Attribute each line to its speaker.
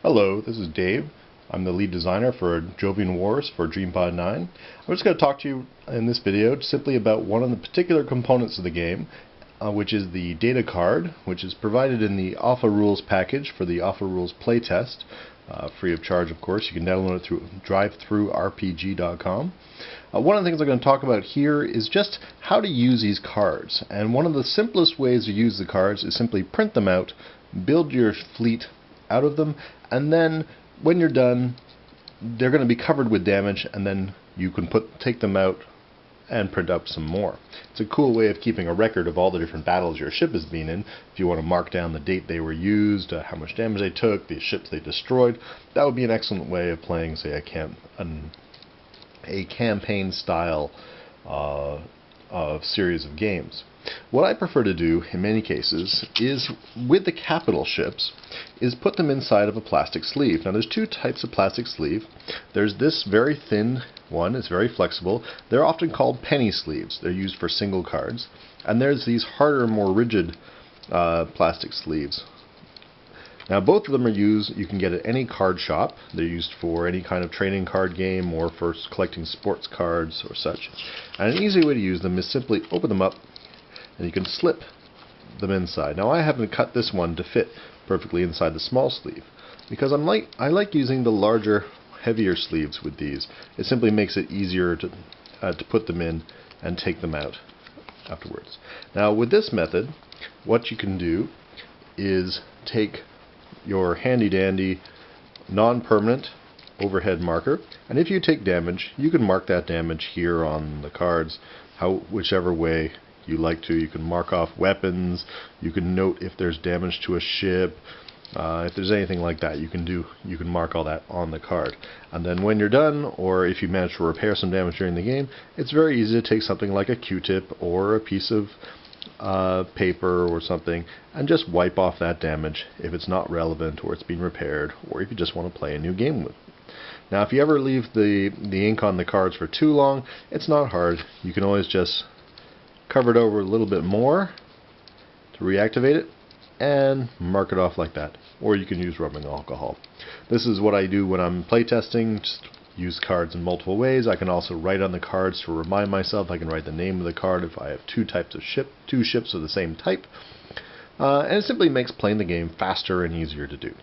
Speaker 1: Hello, this is Dave. I'm the lead designer for Jovian Wars for Dreampod 9. I'm just going to talk to you in this video simply about one of the particular components of the game, which is the data card, which is provided in the Alpha Rules package for the Alpha Rules playtest, free of charge of course. You can download it through drivethrurpg.com. One of the things I'm going to talk about here is just how to use these cards, and one of the simplest ways to use the cards is simply print them out, build your fleet out of them, and then when you're done they're going to be covered with damage, and then you can take them out and print up some more. It's a cool way of keeping a record of all the different battles your ship has been in. If you want to mark down the date they were used, how much damage they took, the ships they destroyed, that would be an excellent way of playing, say, a campaign style of series of games. What I prefer to do in many cases is, with the capital ships, is put them inside of a plastic sleeve. Now there's two types of plastic sleeve. There's this very thin one, it's very flexible. They're often called penny sleeves. They're used for single cards. And there's these harder, more rigid plastic sleeves. Now both of them are used, you can get at any card shop. They're used for any kind of trading card game or for collecting sports cards or such. And an easy way to use them is simply open them up and you can slip them inside. Now I haven't cut this one to fit perfectly inside the small sleeve because I like using the larger, heavier sleeves with these. It simply makes it easier to put them in and take them out afterwards. Now with this method, what you can do is take your handy dandy non-permanent overhead marker, and if you take damage you can mark that damage here on the cards whichever way you like to. You can mark off weapons, you can note if there's damage to a ship, if there's anything like that you can mark all that on the card. And then when you're done, or if you manage to repair some damage during the game, it's very easy to take something like a Q-tip or a piece of paper or something and just wipe off that damage if it's not relevant or it's been repaired, or if you just want to play a new game with it. Now if you ever leave the ink on the cards for too long, it's not hard. You can always just cover it over a little bit more to reactivate it and mark it off like that, or you can use rubbing alcohol. This is what I do when I'm playtesting. Just use cards in multiple ways. I can also write on the cards to remind myself. I can write the name of the card if I have two ships of the same type, and it simply makes playing the game faster and easier to do.